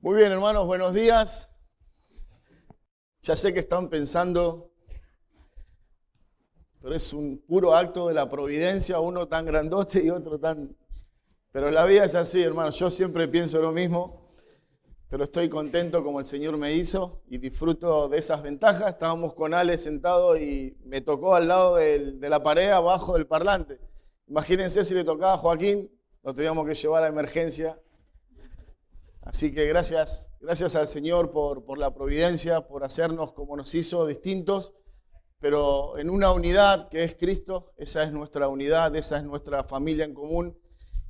Muy bien, hermanos, buenos días. Ya sé que están pensando, pero es un puro acto de la providencia, uno tan grandote y otro tan... Pero la vida es así, hermanos. Yo siempre pienso lo mismo, pero estoy contento como el Señor me hizo y disfruto de esas ventajas. Estábamos con Ale sentado y me tocó al lado de la pared, abajo del parlante. Imagínense si le tocaba a Joaquín, lo teníamos que llevar a emergencia. Así que gracias al Señor por la providencia, por hacernos como nos hizo, distintos, pero en una unidad que es Cristo. Esa es nuestra unidad, esa es nuestra familia en común.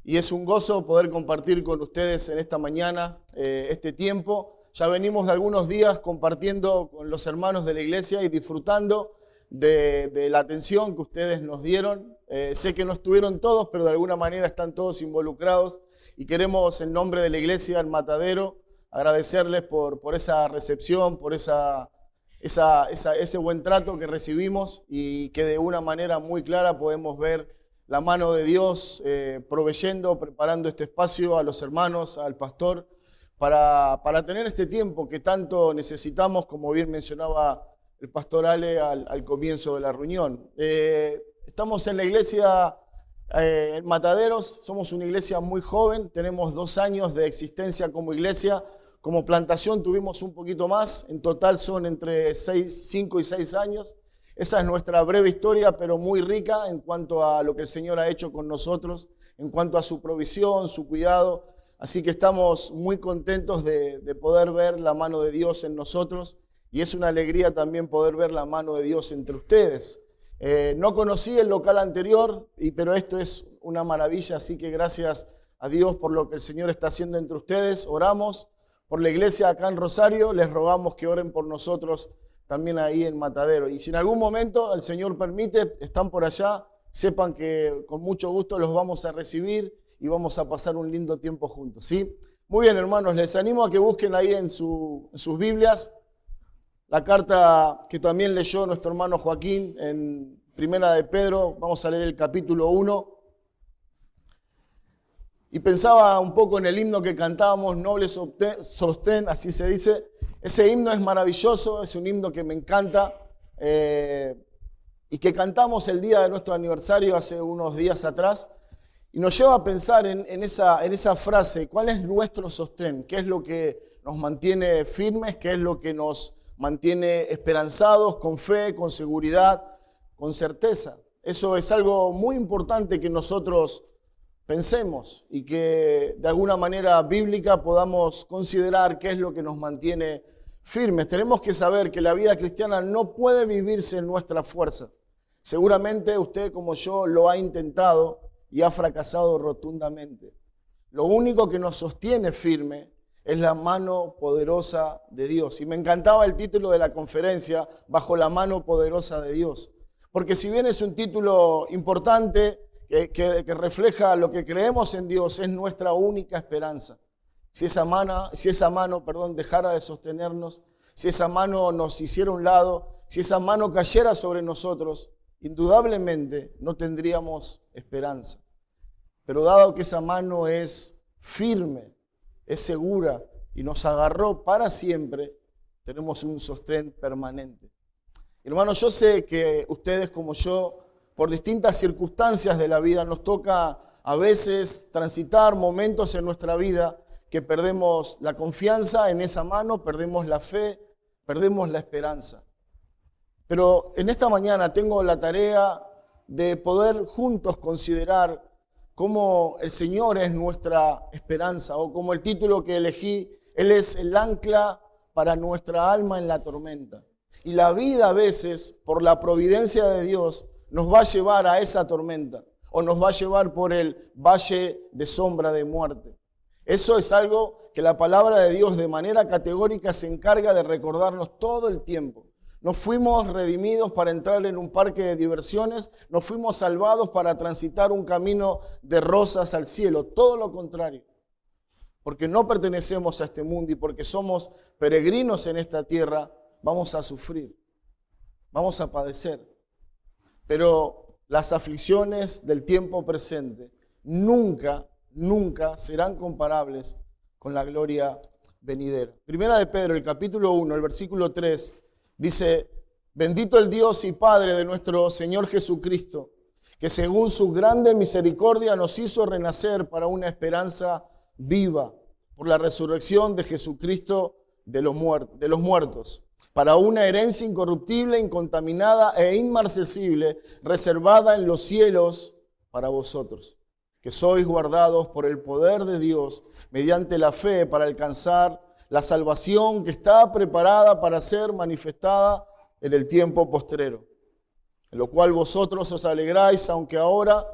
Y es un gozo poder compartir con ustedes en esta mañana este tiempo. Ya venimos de algunos días compartiendo con los hermanos de la iglesia y disfrutando de la atención que ustedes nos dieron. Sé que no estuvieron todos, pero de alguna manera están todos involucrados. Y queremos, en nombre de la iglesia El Matadero, agradecerles por esa recepción, por ese buen trato que recibimos y que de una manera muy clara podemos ver la mano de Dios proveyendo, preparando este espacio a los hermanos, al pastor, para tener este tiempo que tanto necesitamos, como bien mencionaba el pastor Ale al comienzo de la reunión. Estamos en la iglesia en Mataderos, somos una iglesia muy joven, tenemos 2 años de existencia como iglesia. Como plantación tuvimos un poquito más, en total son entre 5 y 6 años. Esa es nuestra breve historia, pero muy rica en cuanto a lo que el Señor ha hecho con nosotros, en cuanto a su provisión, su cuidado. Así que estamos muy contentos de poder ver la mano de Dios en nosotros, y es una alegría también poder ver la mano de Dios entre ustedes. No conocí el local anterior, pero esto es una maravilla, así que gracias a Dios por lo que el Señor está haciendo entre ustedes. Oramos por la iglesia acá en Rosario, les rogamos que oren por nosotros también ahí en Matadero. Y si en algún momento el Señor permite, están por allá, sepan que con mucho gusto los vamos a recibir y vamos a pasar un lindo tiempo juntos, ¿sí? Muy bien, hermanos, les animo a que busquen ahí en sus Biblias la carta que también leyó nuestro hermano Joaquín en Primera de Pedro. Vamos a leer el capítulo 1. Y pensaba un poco en el himno que cantábamos, Noble Sostén, así se dice. Ese himno es maravilloso, es un himno que me encanta y que cantamos el día de nuestro aniversario hace unos días atrás. Y nos lleva a pensar en esa frase: ¿cuál es nuestro sostén? ¿Qué es lo que nos mantiene firmes? ¿Qué es lo que nos mantiene esperanzados, con fe, con seguridad, con certeza? Eso es algo muy importante que nosotros pensemos y que de alguna manera bíblica podamos considerar qué es lo que nos mantiene firmes. Tenemos que saber que la vida cristiana no puede vivirse en nuestra fuerza. Seguramente usted, como yo, lo ha intentado y ha fracasado rotundamente. Lo único que nos sostiene firme es la mano poderosa de Dios. Y me encantaba el título de la conferencia, Bajo la mano poderosa de Dios. Porque si bien es un título importante que refleja lo que creemos en Dios, es nuestra única esperanza. Si esa mano, dejara de sostenernos, si esa mano nos hiciera a un lado, si esa mano cayera sobre nosotros, indudablemente no tendríamos esperanza. Pero dado que esa mano es firme, es segura y nos agarró para siempre, tenemos un sostén permanente. Hermanos, yo sé que ustedes como yo, por distintas circunstancias de la vida, nos toca a veces transitar momentos en nuestra vida que perdemos la confianza en esa mano, perdemos la fe, perdemos la esperanza. Pero en esta mañana tengo la tarea de poder juntos considerar cómo el Señor es nuestra esperanza, o como el título que elegí, Él es el ancla para nuestra alma en la tormenta. Y la vida a veces, por la providencia de Dios, nos va a llevar a esa tormenta, o nos va a llevar por el valle de sombra de muerte. Eso es algo que la palabra de Dios de manera categórica se encarga de recordarnos todo el tiempo. No fuimos redimidos para entrar en un parque de diversiones, no fuimos salvados para transitar un camino de rosas al cielo, todo lo contrario. Porque no pertenecemos a este mundo y porque somos peregrinos en esta tierra, vamos a sufrir, vamos a padecer. Pero las aflicciones del tiempo presente nunca serán comparables con la gloria venidera. Primera de Pedro, el capítulo 1, el versículo 3, dice: bendito el Dios y Padre de nuestro Señor Jesucristo, que según su grande misericordia nos hizo renacer para una esperanza viva por la resurrección de Jesucristo de los muertos, para una herencia incorruptible, incontaminada e inmarcesible, reservada en los cielos para vosotros, que sois guardados por el poder de Dios mediante la fe para alcanzar la salvación que está preparada para ser manifestada en el tiempo postrero, en lo cual vosotros os alegráis, aunque ahora,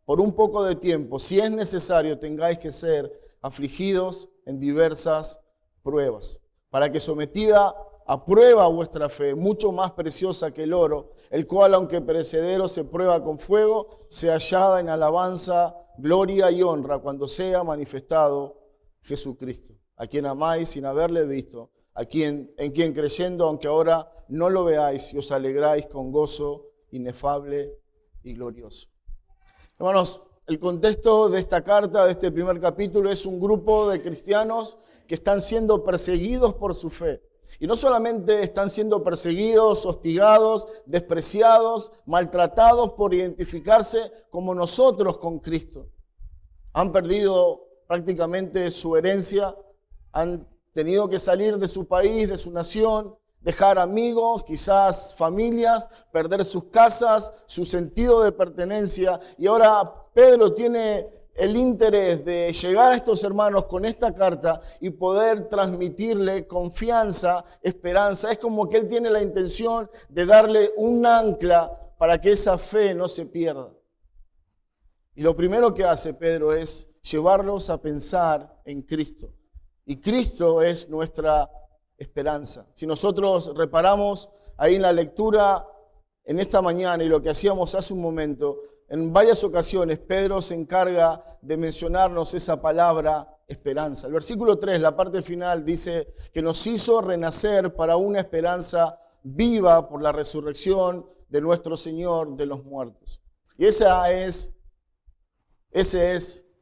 por un poco de tiempo, si es necesario, tengáis que ser afligidos en diversas pruebas, para que sometida a prueba vuestra fe, mucho más preciosa que el oro, el cual, aunque perecedero, se prueba con fuego, sea hallada en alabanza, gloria y honra cuando sea manifestado Jesucristo, a quien amáis sin haberle visto, en quien creyendo, aunque ahora no lo veáis, y os alegráis con gozo inefable y glorioso. Hermanos, el contexto de esta carta, de este primer capítulo, es un grupo de cristianos que están siendo perseguidos por su fe. Y no solamente están siendo perseguidos, hostigados, despreciados, maltratados por identificarse como nosotros con Cristo. Han perdido prácticamente su herencia, han tenido que salir de su país, de su nación, dejar amigos, quizás familias, perder sus casas, su sentido de pertenencia. Y ahora Pedro tiene el interés de llegar a estos hermanos con esta carta y poder transmitirle confianza, esperanza. Es como que él tiene la intención de darle un ancla para que esa fe no se pierda. Y lo primero que hace Pedro es llevarlos a pensar en Cristo. Y Cristo es nuestra esperanza. Si nosotros reparamos ahí en la lectura en esta mañana y lo que hacíamos hace un momento, en varias ocasiones Pedro se encarga de mencionarnos esa palabra esperanza. El versículo 3, la parte final, dice que nos hizo renacer para una esperanza viva por la resurrección de nuestro Señor de los muertos. Y ese es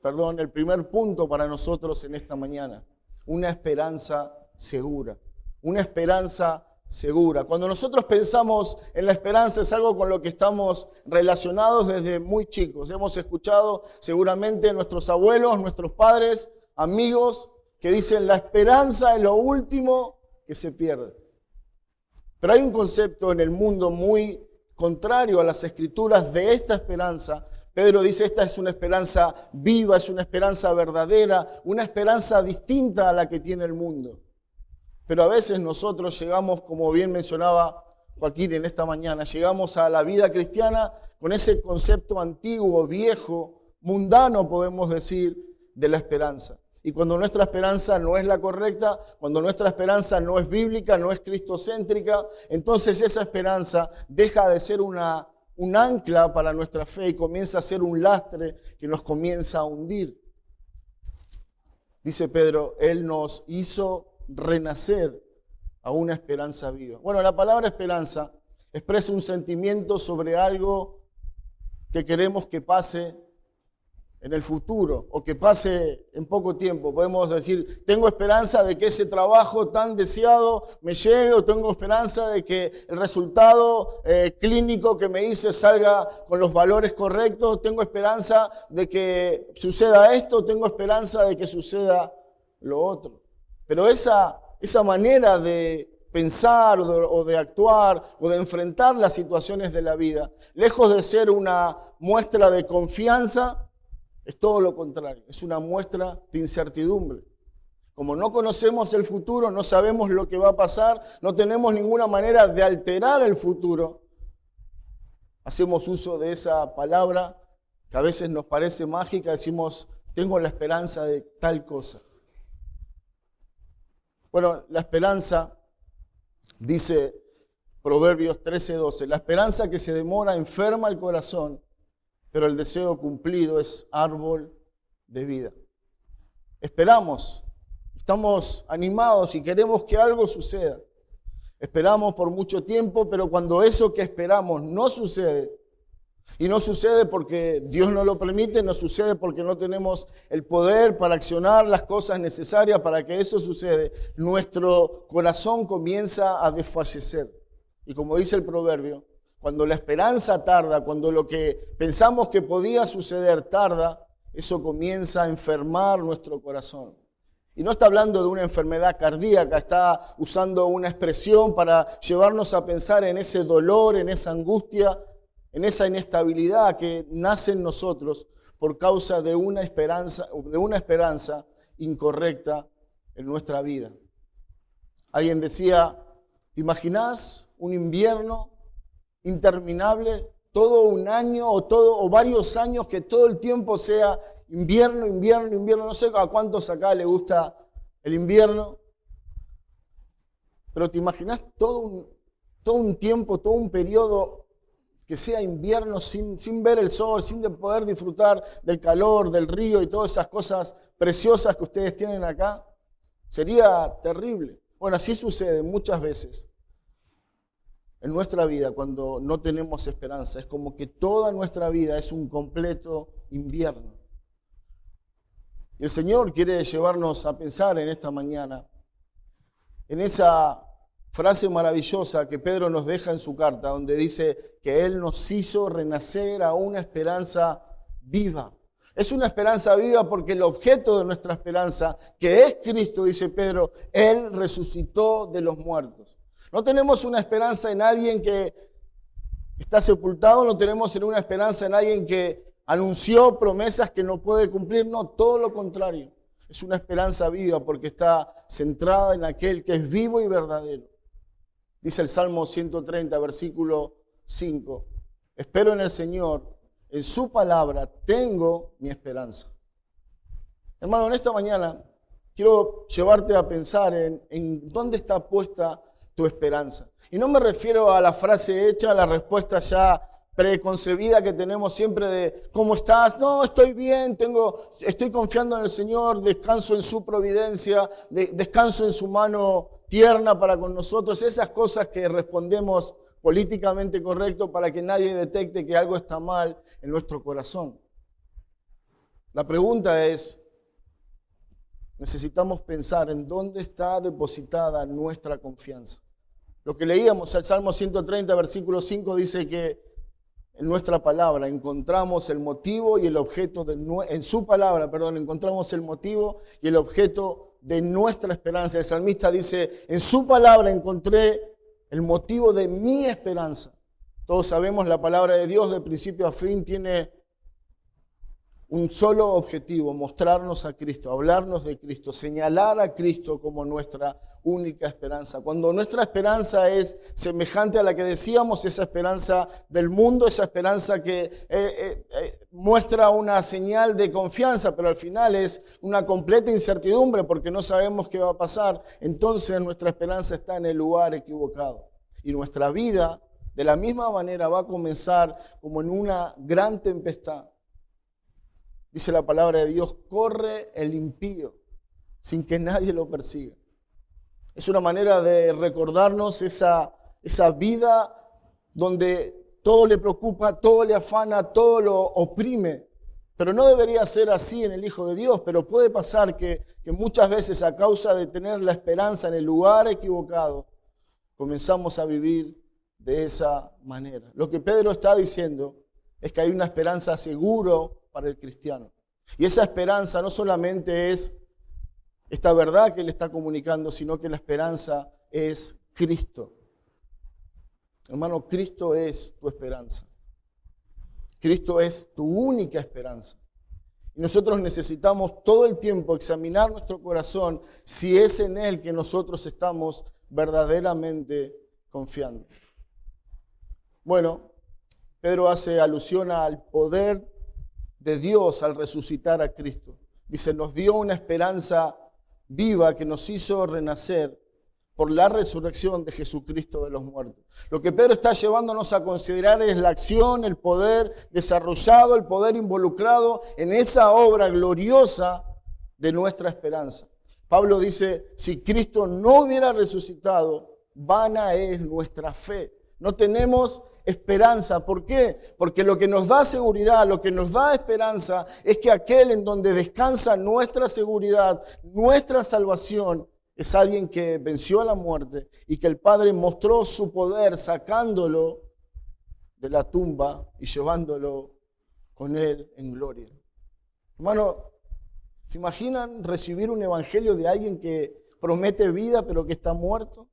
el primer punto para nosotros en esta mañana. Una esperanza segura. Una esperanza segura. Cuando nosotros pensamos en la esperanza es algo con lo que estamos relacionados desde muy chicos. Hemos escuchado seguramente nuestros abuelos, nuestros padres, amigos que dicen la esperanza es lo último que se pierde. Pero hay un concepto en el mundo muy contrario a las escrituras de esta esperanza. Pedro dice esta es una esperanza viva, es una esperanza verdadera, una esperanza distinta a la que tiene el mundo. Pero a veces nosotros llegamos, como bien mencionaba Joaquín en esta mañana, llegamos a la vida cristiana con ese concepto antiguo, viejo, mundano, podemos decir, de la esperanza. Y cuando nuestra esperanza no es la correcta, cuando nuestra esperanza no es bíblica, no es cristocéntrica, entonces esa esperanza deja de ser un ancla para nuestra fe y comienza a ser un lastre que nos comienza a hundir. Dice Pedro, Él nos hizo renacer a una esperanza viva. Bueno, la palabra esperanza expresa un sentimiento sobre algo que queremos que pase en el futuro o que pase en poco tiempo. Podemos decir, tengo esperanza de que ese trabajo tan deseado me llegue, o tengo esperanza de que el resultado clínico que me hice salga con los valores correctos, tengo esperanza de que suceda esto, tengo esperanza de que suceda lo otro. Pero esa manera de pensar o de actuar o de enfrentar las situaciones de la vida, lejos de ser una muestra de confianza, es todo lo contrario, es una muestra de incertidumbre. Como no conocemos el futuro, no sabemos lo que va a pasar, no tenemos ninguna manera de alterar el futuro, hacemos uso de esa palabra que a veces nos parece mágica, decimos, tengo la esperanza de tal cosa. Bueno, la esperanza, dice Proverbios 13:12, la esperanza que se demora enferma el corazón, pero el deseo cumplido es árbol de vida. Esperamos, estamos animados y queremos que algo suceda. Esperamos por mucho tiempo, pero cuando eso que esperamos no sucede, Y no sucede porque Dios no lo permite, no sucede porque no tenemos el poder para accionar las cosas necesarias para que eso suceda. Nuestro corazón comienza a desfallecer. Y como dice el proverbio, cuando la esperanza tarda, cuando lo que pensamos que podía suceder tarda, eso comienza a enfermar nuestro corazón. Y no está hablando de una enfermedad cardíaca, está usando una expresión para llevarnos a pensar en ese dolor, en esa angustia, en esa inestabilidad que nace en nosotros por causa de una esperanza incorrecta en nuestra vida. Alguien decía, ¿te imaginás un invierno interminable, todo un año o varios años que todo el tiempo sea invierno, invierno, invierno? No sé a cuántos acá le gusta el invierno, pero ¿te imaginás todo un tiempo, todo un periodo que sea invierno sin ver el sol, sin poder disfrutar del calor, del río y todas esas cosas preciosas que ustedes tienen acá? Sería terrible. Bueno, así sucede muchas veces en nuestra vida cuando no tenemos esperanza. Es como que toda nuestra vida es un completo invierno. Y el Señor quiere llevarnos a pensar en esta mañana, en esa frase maravillosa que Pedro nos deja en su carta, donde dice que Él nos hizo renacer a una esperanza viva. Es una esperanza viva porque el objeto de nuestra esperanza, que es Cristo, dice Pedro, Él resucitó de los muertos. No tenemos una esperanza en alguien que está sepultado, no tenemos una esperanza en alguien que anunció promesas que no puede cumplir, no, todo lo contrario. Es una esperanza viva porque está centrada en aquel que es vivo y verdadero. Dice el Salmo 130, versículo 5, espero en el Señor, en su palabra tengo mi esperanza. Hermano, en esta mañana quiero llevarte a pensar en dónde está puesta tu esperanza. Y no me refiero a la frase hecha, a la respuesta ya preconcebida que tenemos siempre de ¿cómo estás? No, estoy bien, estoy confiando en el Señor, descanso en su providencia, descanso en su mano tierna para con nosotros. Esas cosas que respondemos políticamente correcto para que nadie detecte que algo está mal en nuestro corazón. La pregunta es, necesitamos pensar en dónde está depositada nuestra confianza. Lo que leíamos, el Salmo 130, versículo 5, dice que en nuestra palabra encontramos el motivo y el objeto en su palabra, encontramos el motivo y el objeto de nuestra esperanza. El salmista dice, en su palabra encontré el motivo de mi esperanza. Todos sabemos la palabra de Dios de principio a fin tiene un solo objetivo, mostrarnos a Cristo, hablarnos de Cristo, señalar a Cristo como nuestra única esperanza. Cuando nuestra esperanza es semejante a la que decíamos, esa esperanza del mundo, esa esperanza que muestra una señal de confianza, pero al final es una completa incertidumbre porque no sabemos qué va a pasar, entonces nuestra esperanza está en el lugar equivocado. Y nuestra vida, de la misma manera, va a comenzar como en una gran tempestad. Dice la palabra de Dios, corre el impío sin que nadie lo persiga. Es una manera de recordarnos esa vida donde todo le preocupa, todo le afana, todo lo oprime. Pero no debería ser así en el Hijo de Dios, pero puede pasar que muchas veces a causa de tener la esperanza en el lugar equivocado, comenzamos a vivir de esa manera. Lo que Pedro está diciendo es que hay una esperanza seguro para el cristiano. Y esa esperanza no solamente es esta verdad que él está comunicando, sino que la esperanza es Cristo. Hermano, Cristo es tu esperanza. Cristo es tu única esperanza. Y nosotros necesitamos todo el tiempo examinar nuestro corazón si es en Él que nosotros estamos verdaderamente confiando. Bueno, Pedro hace alusión al poder de Dios al resucitar a Cristo. Dice, nos dio una esperanza viva que nos hizo renacer por la resurrección de Jesucristo de los muertos. Lo que Pedro está llevándonos a considerar es la acción, el poder desarrollado, el poder involucrado en esa obra gloriosa de nuestra esperanza. Pablo dice, si Cristo no hubiera resucitado, vana es nuestra fe. No tenemos esperanza. ¿Por qué? Porque lo que nos da seguridad, lo que nos da esperanza es que aquel en donde descansa nuestra seguridad, nuestra salvación, es alguien que venció a la muerte y que el Padre mostró su poder sacándolo de la tumba y llevándolo con él en gloria. Hermano, ¿se imaginan recibir un evangelio de alguien que promete vida pero que está muerto?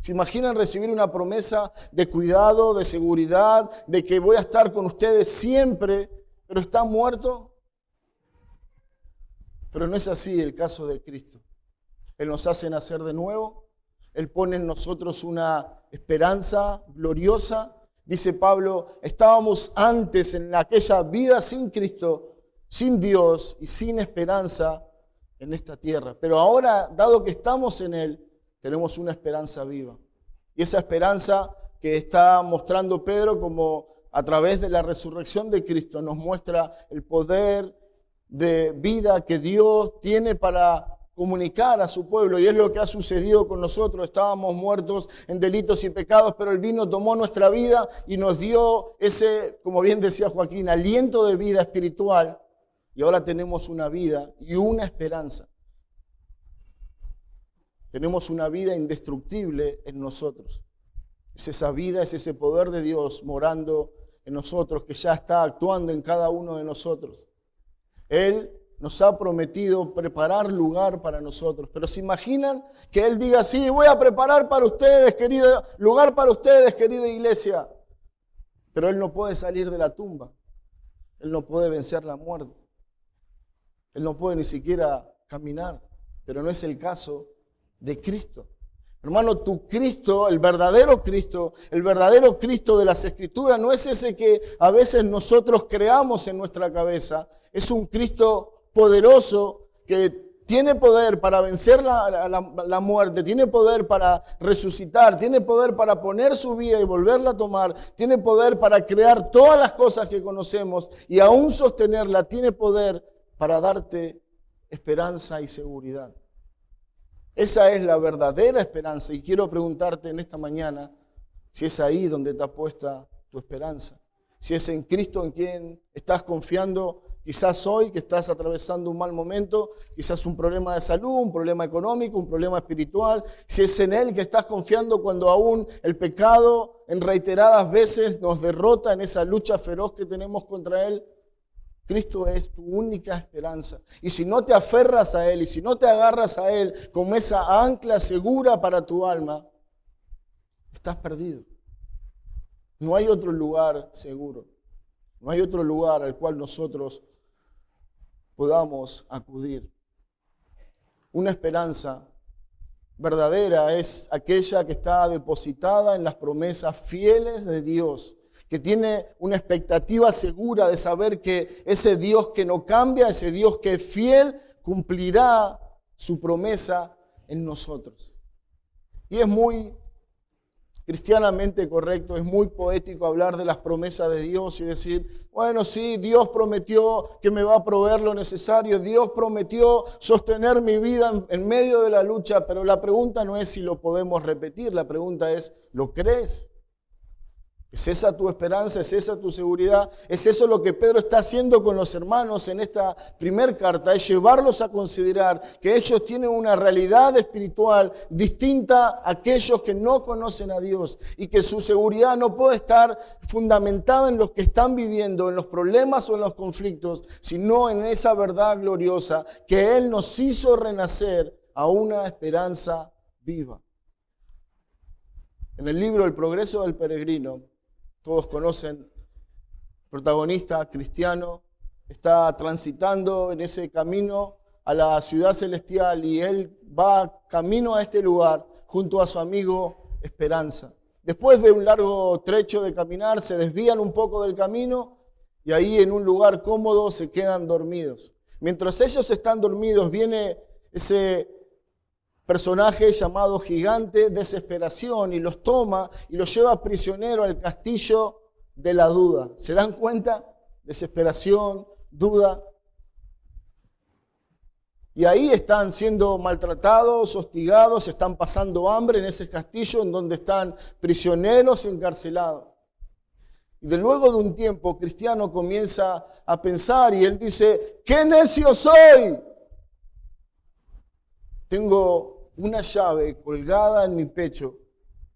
¿Se imaginan recibir una promesa de cuidado, de seguridad, de que voy a estar con ustedes siempre, pero está muerto? Pero no es así el caso de Cristo. Él nos hace nacer de nuevo. Él pone en nosotros una esperanza gloriosa. Dice Pablo, estábamos antes en aquella vida sin Cristo, sin Dios y sin esperanza en esta tierra. Pero ahora, dado que estamos en Él, tenemos una esperanza viva. Y esa esperanza que está mostrando Pedro, como a través de la resurrección de Cristo, nos muestra el poder de vida que Dios tiene para comunicar a su pueblo, y es lo que ha sucedido con nosotros. Estábamos muertos en delitos y pecados, pero Él vino, tomó nuestra vida y nos dio ese, como bien decía Joaquín, aliento de vida espiritual, y ahora tenemos una vida y una esperanza. Tenemos una vida indestructible en nosotros. Es esa vida, es ese poder de Dios morando en nosotros, que ya está actuando en cada uno de nosotros. Él nos ha prometido preparar lugar para nosotros. Pero ¿se imaginan que Él diga, sí, voy a preparar para ustedes, lugar para ustedes, querida iglesia? Pero Él no puede salir de la tumba. Él no puede vencer la muerte. Él no puede ni siquiera caminar. Pero no es el caso de Cristo. Hermano, tu Cristo, el verdadero Cristo de las Escrituras, no es ese que a veces nosotros creamos en nuestra cabeza. Es un Cristo poderoso que tiene poder para vencer la muerte, tiene poder para resucitar, tiene poder para poner su vida y volverla a tomar, tiene poder para crear todas las cosas que conocemos y aún sostenerla, tiene poder para darte esperanza y seguridad. Esa es la verdadera esperanza, y quiero preguntarte en esta mañana si es ahí donde está puesta tu esperanza, si es en Cristo en quien estás confiando. Quizás hoy que estás atravesando un mal momento, quizás un problema de salud, un problema económico, un problema espiritual. Si es en Él que estás confiando cuando aún el pecado en reiteradas veces nos derrota en esa lucha feroz que tenemos contra Él, Cristo es tu única esperanza. Y si no te aferras a Él y si no te agarras a Él como esa ancla segura para tu alma, estás perdido. No hay otro lugar seguro. No hay otro lugar al cual nosotros podamos acudir. Una esperanza verdadera es aquella que está depositada en las promesas fieles de Dios, que tiene una expectativa segura de saber que ese Dios que no cambia, ese Dios que es fiel, cumplirá su promesa en nosotros. Y es muy cristianamente correcto, es muy poético hablar de las promesas de Dios y decir, bueno, sí, Dios prometió que me va a proveer lo necesario, Dios prometió sostener mi vida en medio de la lucha, pero la pregunta no es si lo podemos repetir, la pregunta es, ¿lo crees? ¿Es esa tu esperanza? ¿Es esa tu seguridad? ¿Es eso lo que Pedro está haciendo con los hermanos en esta primera carta? Es llevarlos a considerar que ellos tienen una realidad espiritual distinta a aquellos que no conocen a Dios y que su seguridad no puede estar fundamentada en los que están viviendo, en los problemas o en los conflictos, sino en esa verdad gloriosa que Él nos hizo renacer a una esperanza viva. En el libro El progreso del peregrino, todos conocen, el protagonista cristiano está transitando en ese camino a la ciudad celestial y él va camino a este lugar junto a su amigo Esperanza. Después de un largo trecho de caminar, se desvían un poco del camino y ahí en un lugar cómodo se quedan dormidos. Mientras ellos están dormidos, viene ese personaje llamado Gigante Desesperación y los toma y los lleva prisionero al castillo de la duda. ¿Se dan cuenta? Desesperación, duda. Y ahí están siendo maltratados, hostigados, están pasando hambre en ese castillo en donde están prisioneros y encarcelados. Y de luego de un tiempo, Cristiano comienza a pensar y él dice, ¡qué necio soy! Tengo una llave colgada en mi pecho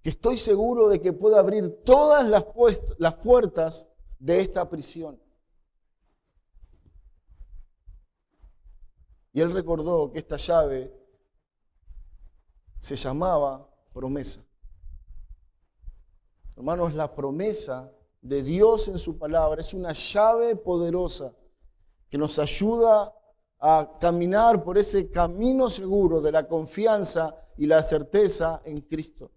que estoy seguro de que puede abrir todas las puertas de esta prisión. Y él recordó que esta llave se llamaba promesa. Hermanos, la promesa de Dios en su palabra es una llave poderosa que nos ayuda a caminar por ese camino seguro de la confianza y la certeza en Cristo.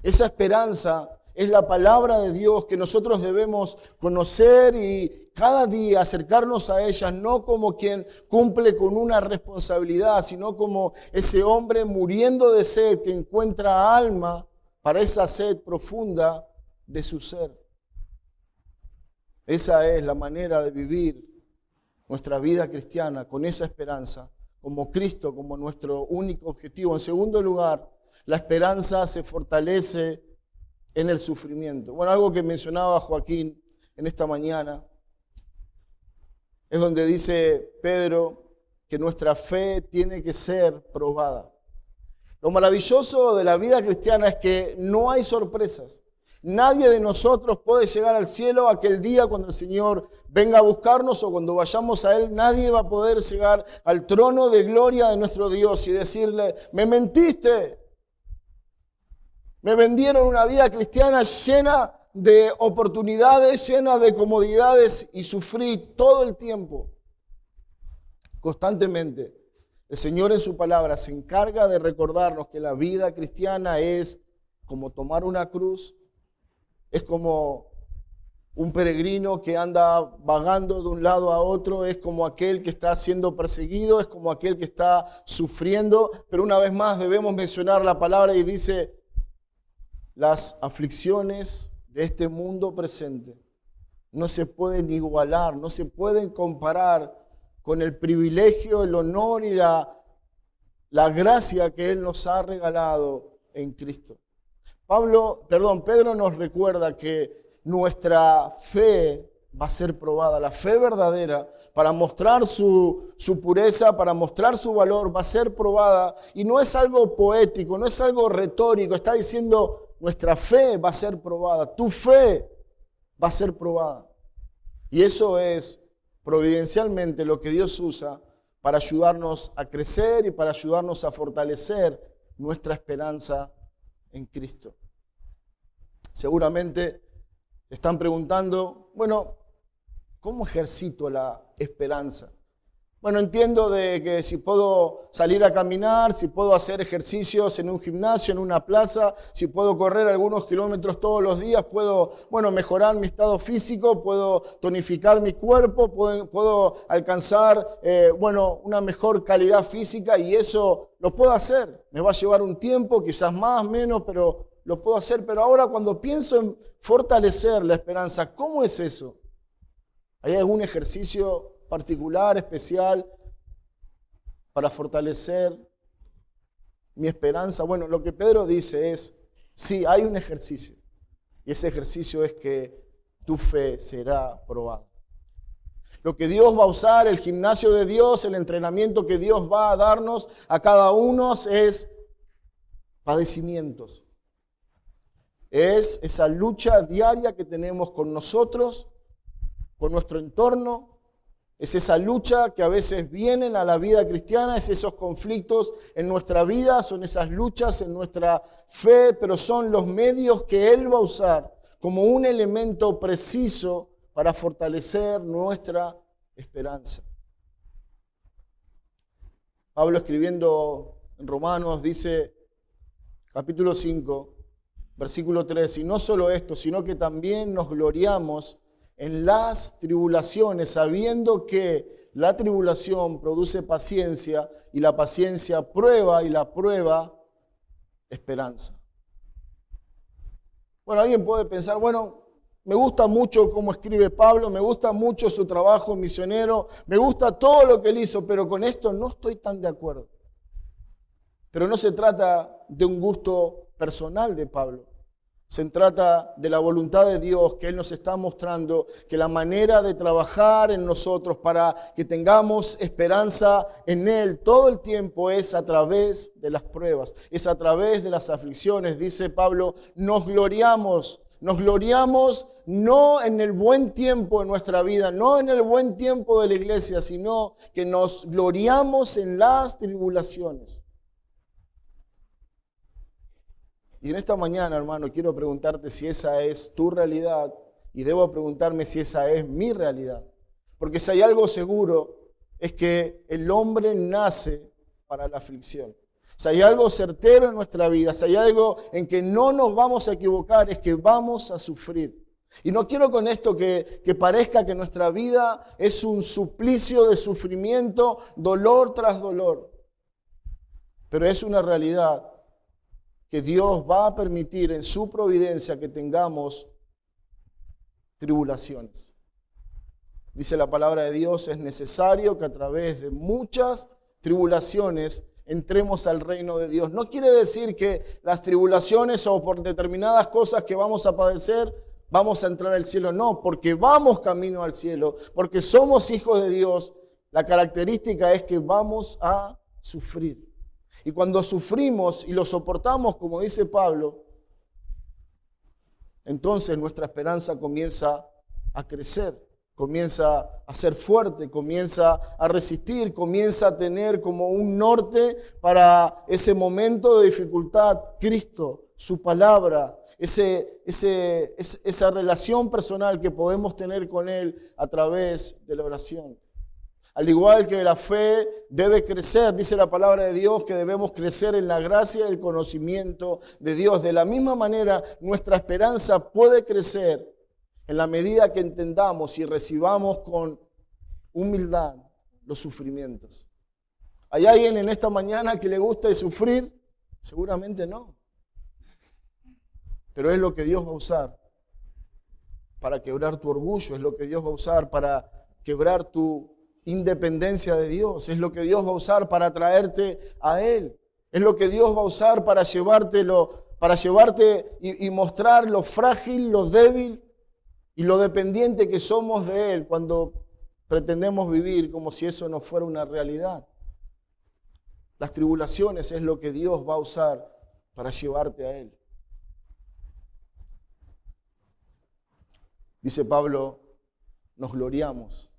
Esa esperanza es la palabra de Dios que nosotros debemos conocer y cada día acercarnos a ella, no como quien cumple con una responsabilidad, sino como ese hombre muriendo de sed que encuentra alma para esa sed profunda de su ser. Esa es la manera de vivir nuestra vida cristiana, con esa esperanza, como Cristo, como nuestro único objetivo. En segundo lugar, la esperanza se fortalece en el sufrimiento. Bueno, algo que mencionaba Joaquín en esta mañana es donde dice Pedro que nuestra fe tiene que ser probada. Lo maravilloso de la vida cristiana es que no hay sorpresas. Nadie de nosotros puede llegar al cielo aquel día cuando el Señor venga a buscarnos o cuando vayamos a Él. Nadie va a poder llegar al trono de gloria de nuestro Dios y decirle, me mentiste. Me vendieron una vida cristiana llena de oportunidades, llena de comodidades y sufrí todo el tiempo, constantemente. El Señor en su palabra se encarga de recordarnos que la vida cristiana es como tomar una cruz, es como un peregrino que anda vagando de un lado a otro, es como aquel que está siendo perseguido, es como aquel que está sufriendo, pero una vez más debemos mencionar la palabra y dice, las aflicciones de este mundo presente no se pueden igualar, no se pueden comparar con el privilegio, el honor y la gracia que Él nos ha regalado en Cristo. Pedro nos recuerda que nuestra fe va a ser probada, la fe verdadera, para mostrar su pureza, para mostrar su valor, va a ser probada. Y no es algo poético, no es algo retórico, está diciendo, nuestra fe va a ser probada, tu fe va a ser probada. Y eso es providencialmente lo que Dios usa para ayudarnos a crecer y para ayudarnos a fortalecer nuestra esperanza en Cristo. Seguramente te están preguntando, bueno, ¿cómo ejercito la esperanza? Bueno, entiendo de que si puedo salir a caminar, si puedo hacer ejercicios en un gimnasio, en una plaza, si puedo correr algunos kilómetros todos los días, puedo, mejorar mi estado físico, puedo tonificar mi cuerpo, puedo alcanzar, una mejor calidad física y eso lo puedo hacer. Me va a llevar un tiempo, quizás más, menos, pero lo puedo hacer. Pero ahora cuando pienso en fortalecer la esperanza, ¿cómo es eso? ¿Hay algún ejercicio particular, especial, para fortalecer mi esperanza? Bueno, lo que Pedro dice es, sí, hay un ejercicio. Y ese ejercicio es que tu fe será probada. Lo que Dios va a usar, el gimnasio de Dios, el entrenamiento que Dios va a darnos a cada uno es padecimientos. Es esa lucha diaria que tenemos con nosotros, con nuestro entorno. Es esa lucha que a veces vienen a la vida cristiana, es esos conflictos en nuestra vida, son esas luchas en nuestra fe, pero son los medios que Él va a usar como un elemento preciso para fortalecer nuestra esperanza. Pablo, escribiendo en Romanos, dice, capítulo 5, versículo 3, y no solo esto, sino que también nos gloriamos en las tribulaciones, sabiendo que la tribulación produce paciencia, y la paciencia prueba, y la prueba esperanza. Bueno, alguien puede pensar, Me gusta mucho cómo escribe Pablo, me gusta mucho su trabajo misionero, me gusta todo lo que él hizo, pero con esto no estoy tan de acuerdo. Pero no se trata de un gusto personal de Pablo. Se trata de la voluntad de Dios que Él nos está mostrando, que la manera de trabajar en nosotros para que tengamos esperanza en Él todo el tiempo es a través de las pruebas, es a través de las aflicciones. Dice Pablo, nos gloriamos no en el buen tiempo de nuestra vida, no en el buen tiempo de la iglesia, sino que nos gloriamos en las tribulaciones. Y en esta mañana, hermano, quiero preguntarte si esa es tu realidad y debo preguntarme si esa es mi realidad. Porque si hay algo seguro es que el hombre nace para la aflicción. Si hay algo certero en nuestra vida, si hay algo en que no nos vamos a equivocar, es que vamos a sufrir. Y no quiero con esto que parezca que nuestra vida es un suplicio de sufrimiento, dolor tras dolor. Pero es una realidad que Dios va a permitir en su providencia que tengamos tribulaciones. Dice la palabra de Dios, es necesario que a través de muchas tribulaciones entremos al reino de Dios. No quiere decir que las tribulaciones o por determinadas cosas que vamos a padecer, vamos a entrar al cielo. No, porque vamos camino al cielo, porque somos hijos de Dios. La característica es que vamos a sufrir. Y cuando sufrimos y lo soportamos, como dice Pablo, entonces nuestra esperanza comienza a crecer, comienza a ser fuerte, comienza a resistir, comienza a tener como un norte para ese momento de dificultad. Cristo, su palabra, esa relación personal que podemos tener con Él a través de la oración. Al igual que la fe debe crecer, dice la palabra de Dios que debemos crecer en la gracia y el conocimiento de Dios. De la misma manera, nuestra esperanza puede crecer en la medida que entendamos y recibamos con humildad los sufrimientos. ¿Hay alguien en esta mañana que le guste sufrir? Seguramente no. Pero es lo que Dios va a usar para quebrar tu orgullo, es lo que Dios va a usar para quebrar tu independencia de Dios, es lo que Dios va a usar para traerte a Él, es lo que Dios va a usar para llevarte y mostrar lo frágil, lo débil y lo dependiente que somos de Él cuando pretendemos vivir como si eso no fuera una realidad. Las tribulaciones es lo que Dios va a usar para llevarte a Él. Dice Pablo, nos gloriamos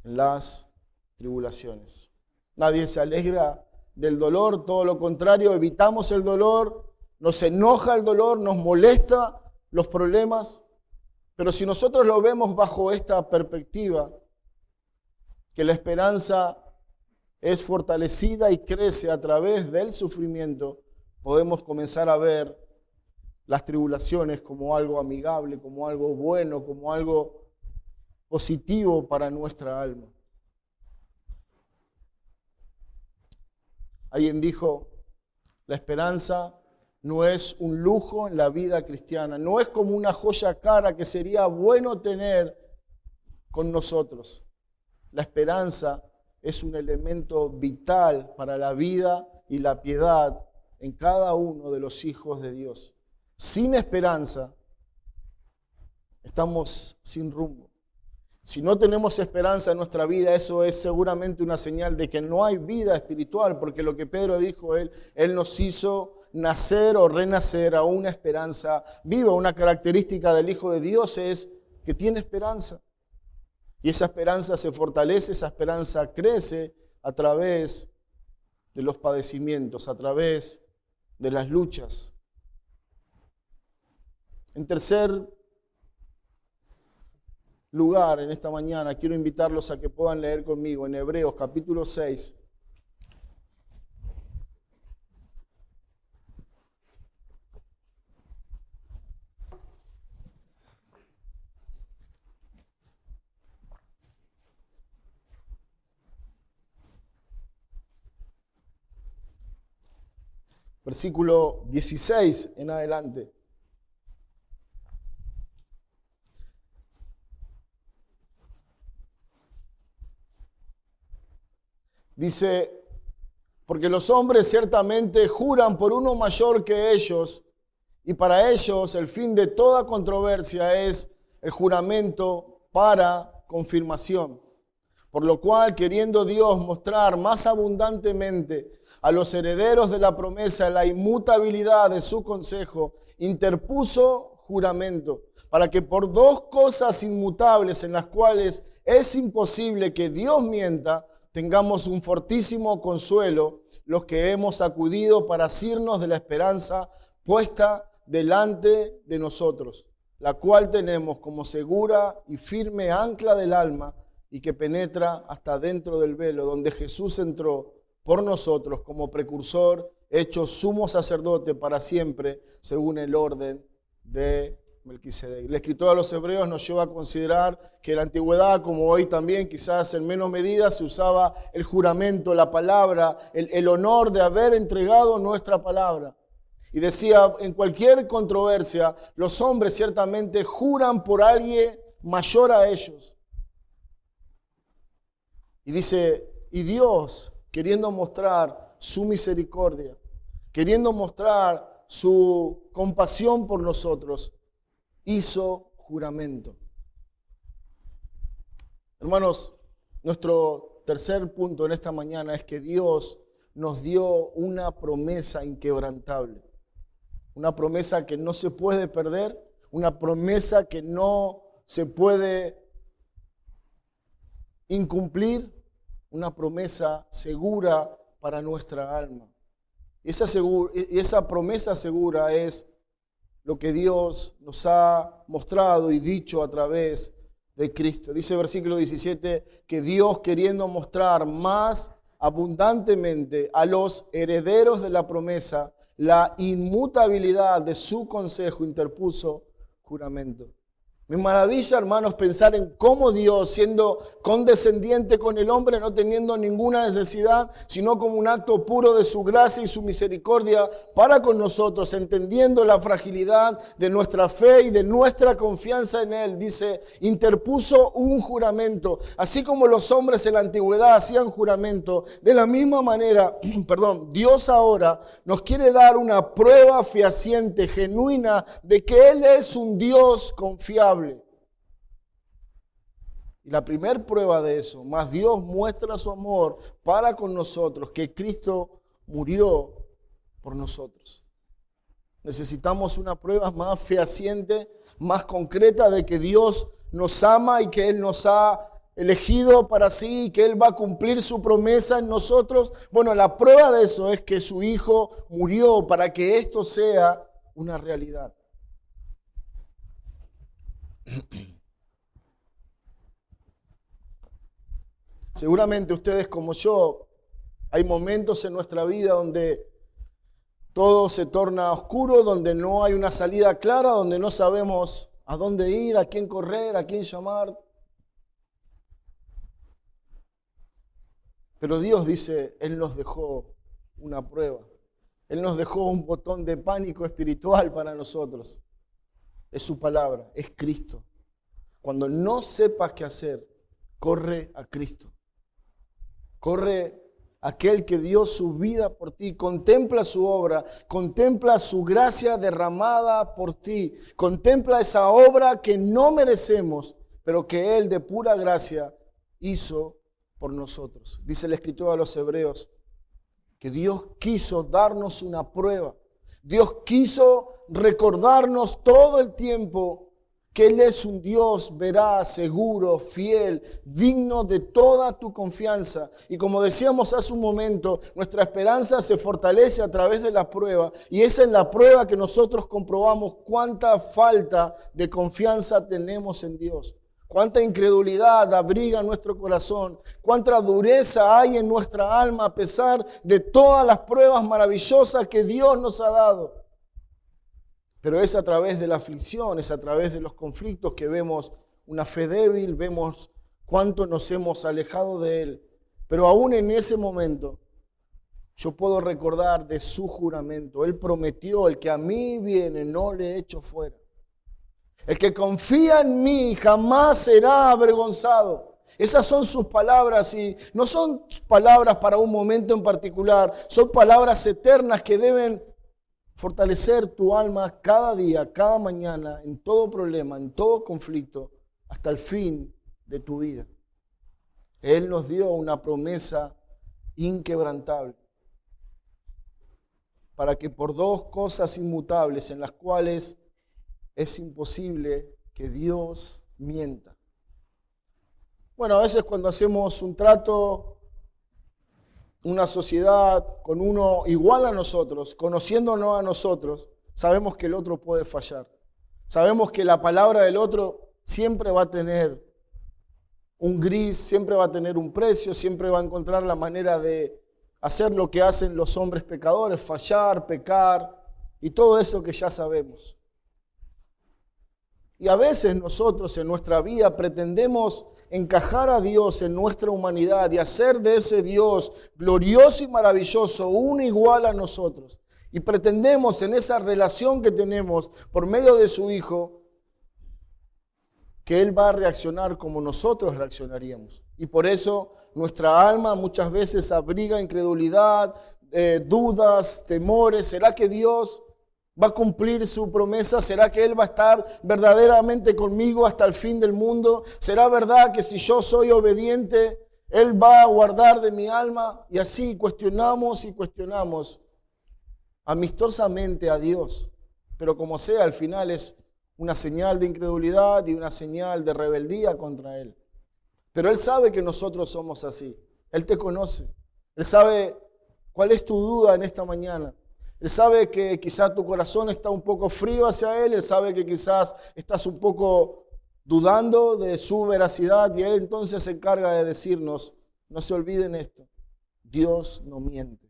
en las tribulaciones. Nadie se alegra del dolor, todo lo contrario, evitamos el dolor, nos enoja el dolor, nos molesta los problemas, pero si nosotros lo vemos bajo esta perspectiva, que la esperanza es fortalecida y crece a través del sufrimiento, podemos comenzar a ver las tribulaciones como algo amigable, como algo bueno, como algo positivo para nuestra alma. Alguien dijo, la esperanza no es un lujo en la vida cristiana, no es como una joya cara que sería bueno tener con nosotros. La esperanza es un elemento vital para la vida y la piedad en cada uno de los hijos de Dios. Sin esperanza, estamos sin rumbo. Si no tenemos esperanza en nuestra vida, eso es seguramente una señal de que no hay vida espiritual, porque lo que Pedro dijo, Él nos hizo nacer o renacer a una esperanza viva. Una característica del Hijo de Dios es que tiene esperanza. Y esa esperanza se fortalece, esa esperanza crece a través de los padecimientos, a través de las luchas. En tercer lugar, en esta mañana, quiero invitarlos a que puedan leer conmigo en Hebreos capítulo 6. Versículo 16 en adelante. Dice, porque los hombres ciertamente juran por uno mayor que ellos, y para ellos el fin de toda controversia es el juramento para confirmación. Por lo cual, queriendo Dios mostrar más abundantemente a los herederos de la promesa la inmutabilidad de su consejo, interpuso juramento, para que por dos cosas inmutables en las cuales es imposible que Dios mienta, tengamos un fortísimo consuelo los que hemos acudido para asirnos de la esperanza puesta delante de nosotros, la cual tenemos como segura y firme ancla del alma y que penetra hasta dentro del velo, donde Jesús entró por nosotros como precursor, hecho sumo sacerdote para siempre, según el orden de Melquisedec. El escritor a los Hebreos nos lleva a considerar que en la antigüedad, como hoy también, quizás en menos medida, se usaba el juramento, la palabra, el honor de haber entregado nuestra palabra. Y decía, en cualquier controversia, los hombres ciertamente juran por alguien mayor a ellos. Y dice, y Dios, queriendo mostrar su misericordia, queriendo mostrar su compasión por nosotros, hizo juramento. Hermanos, nuestro tercer punto en esta mañana es que Dios nos dio una promesa inquebrantable. Una promesa que no se puede perder, una promesa que no se puede incumplir, una promesa segura para nuestra alma. Y esa promesa segura es lo que Dios nos ha mostrado y dicho a través de Cristo. Dice el versículo 17 que Dios, queriendo mostrar más abundantemente a los herederos de la promesa la inmutabilidad de su consejo, interpuso juramento. Me maravilla, hermanos, pensar en cómo Dios, siendo condescendiente con el hombre, no teniendo ninguna necesidad, sino como un acto puro de su gracia y su misericordia para con nosotros, entendiendo la fragilidad de nuestra fe y de nuestra confianza en Él, dice, interpuso un juramento. Así como los hombres en la antigüedad hacían juramento, de la misma manera, Dios ahora nos quiere dar una prueba fehaciente, genuina, de que Él es un Dios confiable. Y la primer prueba de eso, más Dios muestra su amor para con nosotros, que Cristo murió por nosotros. Necesitamos una prueba más fehaciente, más concreta de que Dios nos ama y que Él nos ha elegido para sí y que Él va a cumplir su promesa en nosotros. Bueno, la prueba de eso es que su Hijo murió para que esto sea una realidad. Seguramente ustedes como yo, hay momentos en nuestra vida donde todo se torna oscuro, donde no hay una salida clara, donde no sabemos a dónde ir, a quién correr, a quién llamar. Pero Dios dice, Él nos dejó una prueba. Él nos dejó un botón de pánico espiritual para nosotros. Es su palabra, es Cristo. Cuando no sepas qué hacer, corre a Cristo. Corre a aquel que dio su vida por ti. Contempla su obra, contempla su gracia derramada por ti. Contempla esa obra que no merecemos, pero que Él de pura gracia hizo por nosotros. Dice el escritor a los Hebreos que Dios quiso darnos una prueba. Dios quiso recordarnos todo el tiempo que Él es un Dios veraz, seguro, fiel, digno de toda tu confianza. Y como decíamos hace un momento, nuestra esperanza se fortalece a través de la prueba. Y esa es la prueba que nosotros comprobamos cuánta falta de confianza tenemos en Dios. Cuánta incredulidad abriga nuestro corazón, cuánta dureza hay en nuestra alma a pesar de todas las pruebas maravillosas que Dios nos ha dado. Pero es a través de la aflicción, es a través de los conflictos que vemos una fe débil, vemos cuánto nos hemos alejado de Él. Pero aún en ese momento yo puedo recordar de su juramento. Él prometió, el que a mí viene no le echo fuera. El que confía en mí jamás será avergonzado. Esas son sus palabras y no son palabras para un momento en particular, son palabras eternas que deben fortalecer tu alma cada día, cada mañana, en todo problema, en todo conflicto, hasta el fin de tu vida. Él nos dio una promesa inquebrantable para que por dos cosas inmutables en las cuales es imposible que Dios mienta. Bueno, a veces cuando hacemos un trato, una sociedad con uno igual a nosotros, conociéndonos a nosotros, sabemos que el otro puede fallar. Sabemos que la palabra del otro siempre va a tener un gris, siempre va a tener un precio, siempre va a encontrar la manera de hacer lo que hacen los hombres pecadores, fallar, pecar y todo eso que ya sabemos. Y a veces nosotros en nuestra vida pretendemos encajar a Dios en nuestra humanidad y hacer de ese Dios glorioso y maravilloso uno igual a nosotros. Y pretendemos en esa relación que tenemos por medio de su Hijo que Él va a reaccionar como nosotros reaccionaríamos. Y por eso nuestra alma muchas veces abriga incredulidad, dudas, temores. ¿Será que Dios va a cumplir su promesa? ¿Será que Él va a estar verdaderamente conmigo hasta el fin del mundo? ¿Será verdad que si yo soy obediente, Él va a guardar de mi alma? Y así cuestionamos y cuestionamos amistosamente a Dios. Pero como sea, al final es una señal de incredulidad y una señal de rebeldía contra Él. Pero Él sabe que nosotros somos así. Él te conoce. Él sabe cuál es tu duda en esta mañana. Él sabe que quizás tu corazón está un poco frío hacia Él. Él sabe que quizás estás un poco dudando de su veracidad. Y Él entonces se encarga de decirnos, no se olviden esto, Dios no miente.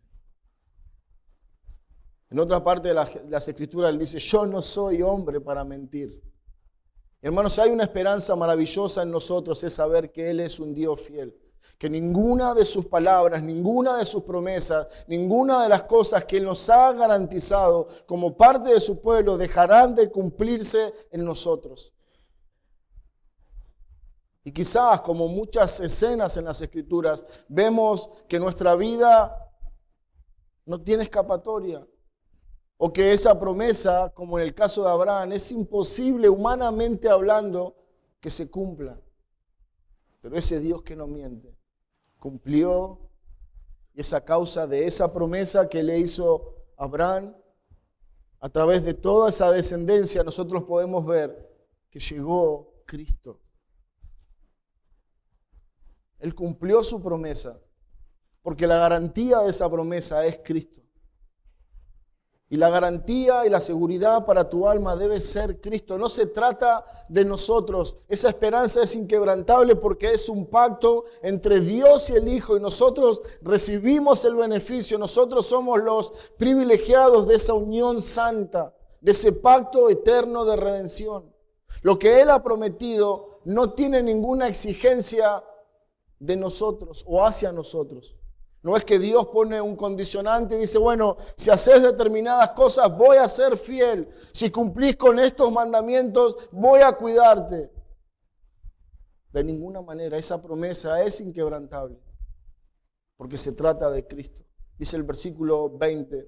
En otra parte de las Escrituras Él dice, yo no soy hombre para mentir. Hermanos, hay una esperanza maravillosa en nosotros, es saber que Él es un Dios fiel. Que ninguna de sus palabras, ninguna de sus promesas, ninguna de las cosas que Él nos ha garantizado como parte de su pueblo dejarán de cumplirse en nosotros. Y quizás, como muchas escenas en las Escrituras, vemos que nuestra vida no tiene escapatoria. O que esa promesa, como en el caso de Abraham, es imposible humanamente hablando que se cumpla. Pero ese Dios que no miente, cumplió, y es a causa de esa promesa que le hizo Abraham, a través de toda esa descendencia nosotros podemos ver que llegó Cristo. Él cumplió su promesa, porque la garantía de esa promesa es Cristo. Y la garantía y la seguridad para tu alma debe ser Cristo. No se trata de nosotros. Esa esperanza es inquebrantable porque es un pacto entre Dios y el Hijo. Y nosotros recibimos el beneficio. Nosotros somos los privilegiados de esa unión santa, de ese pacto eterno de redención. Lo que Él ha prometido no tiene ninguna exigencia de nosotros o hacia nosotros. No es que Dios pone un condicionante y dice, bueno, si haces determinadas cosas voy a ser fiel. Si cumplís con estos mandamientos voy a cuidarte. De ninguna manera, esa promesa es inquebrantable. Porque se trata de Cristo. Dice el versículo 20.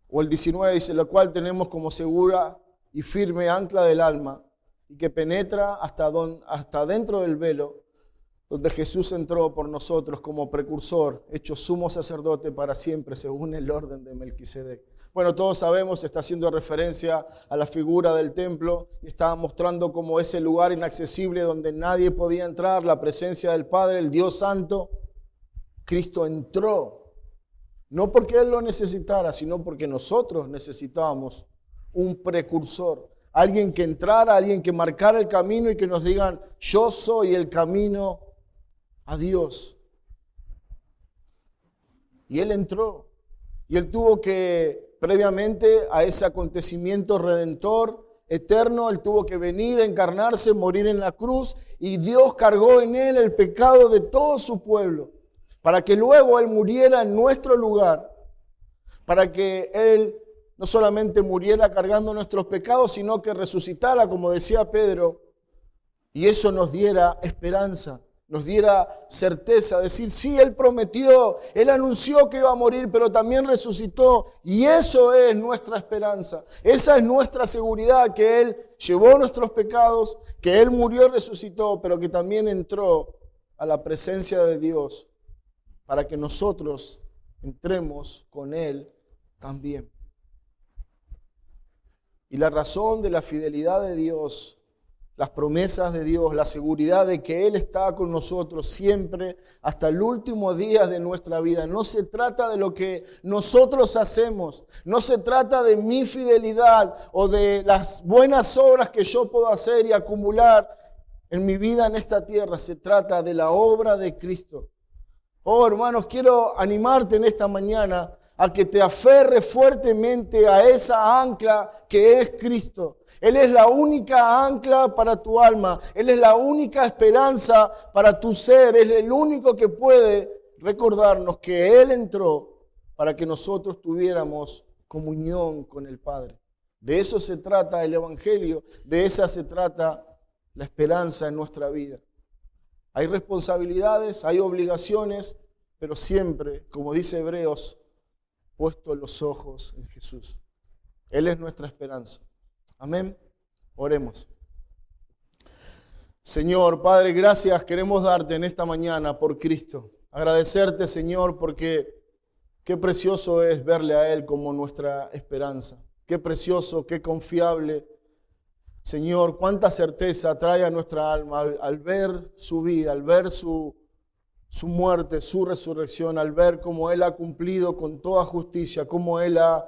O el 19 dice, lo cual tenemos como segura y firme ancla del alma y que penetra hasta dentro del velo, donde Jesús entró por nosotros como precursor, hecho sumo sacerdote para siempre, según el orden de Melquisedec. Bueno, todos sabemos, está haciendo referencia a la figura del templo y estaba mostrando como ese lugar inaccesible donde nadie podía entrar, la presencia del Padre, el Dios Santo. Cristo entró, no porque Él lo necesitara, sino porque nosotros necesitábamos un precursor. Alguien que entrara, alguien que marcara el camino y que nos digan, yo soy el camino a Dios. Y Él entró. Y Él tuvo que, previamente a ese acontecimiento redentor eterno, Él tuvo que venir, encarnarse, morir en la cruz. Y Dios cargó en Él el pecado de todo su pueblo. Para que luego Él muriera en nuestro lugar. Para que Él no solamente muriera cargando nuestros pecados, sino que resucitara, como decía Pedro, y eso nos diera esperanza, nos diera certeza, decir, sí, Él prometió, Él anunció que iba a morir, pero también resucitó. Y eso es nuestra esperanza, esa es nuestra seguridad, que Él llevó nuestros pecados, que Él murió y resucitó, pero que también entró a la presencia de Dios para que nosotros entremos con Él también. Y la razón de la fidelidad de Dios, las promesas de Dios, la seguridad de que Él está con nosotros siempre hasta el último día de nuestra vida. No se trata de lo que nosotros hacemos, no se trata de mi fidelidad o de las buenas obras que yo puedo hacer y acumular en mi vida en esta tierra. Se trata de la obra de Cristo. Oh, hermanos, quiero animarte en esta mañana a que te aferres fuertemente a esa ancla que es Cristo. Él es la única ancla para tu alma. Él es la única esperanza para tu ser. Él es el único que puede recordarnos que Él entró para que nosotros tuviéramos comunión con el Padre. De eso se trata el Evangelio. De esa se trata la esperanza en nuestra vida. Hay responsabilidades, hay obligaciones, pero siempre, como dice Hebreos, puesto los ojos en Jesús. Él es nuestra esperanza. Amén. Oremos. Señor, Padre, gracias queremos darte en esta mañana por Cristo. Agradecerte, Señor, porque qué precioso es verle a Él como nuestra esperanza. Qué precioso, qué confiable. Señor, cuánta certeza trae a nuestra alma al ver su vida, al ver su muerte, su resurrección, al ver cómo Él ha cumplido con toda justicia, cómo Él ha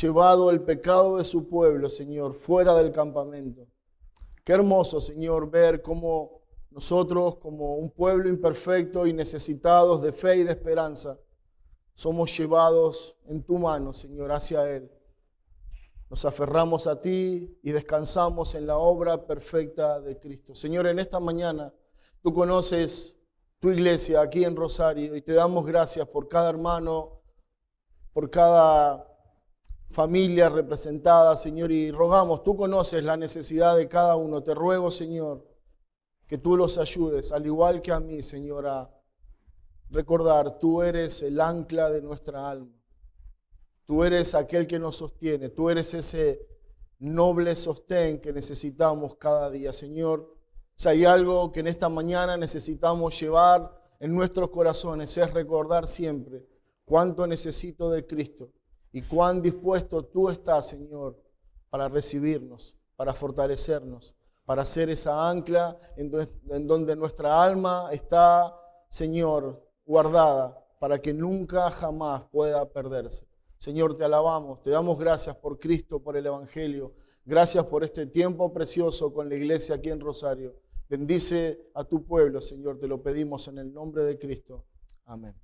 llevado el pecado de su pueblo, Señor, fuera del campamento. Qué hermoso, Señor, ver cómo nosotros, como un pueblo imperfecto y necesitados de fe y de esperanza, somos llevados en tu mano, Señor, hacia Él. Nos aferramos a ti y descansamos en la obra perfecta de Cristo. Señor, en esta mañana tú conoces tu iglesia aquí en Rosario y te damos gracias por cada hermano, por cada familia representada, Señor, y rogamos, tú conoces la necesidad de cada uno. Te ruego, Señor, que tú los ayudes, al igual que a mí, Señor, a recordar, tú eres el ancla de nuestra alma. Tú eres aquel que nos sostiene, tú eres ese noble sostén que necesitamos cada día, Señor. Si hay algo que en esta mañana necesitamos llevar en nuestros corazones, es recordar siempre cuánto necesito de Cristo y cuán dispuesto tú estás, Señor, para recibirnos, para fortalecernos, para ser esa ancla en donde nuestra alma está, Señor, guardada, para que nunca jamás pueda perderse. Señor, te alabamos, te damos gracias por Cristo, por el Evangelio. Gracias por este tiempo precioso con la iglesia aquí en Rosario. Bendice a tu pueblo, Señor, te lo pedimos en el nombre de Cristo. Amén.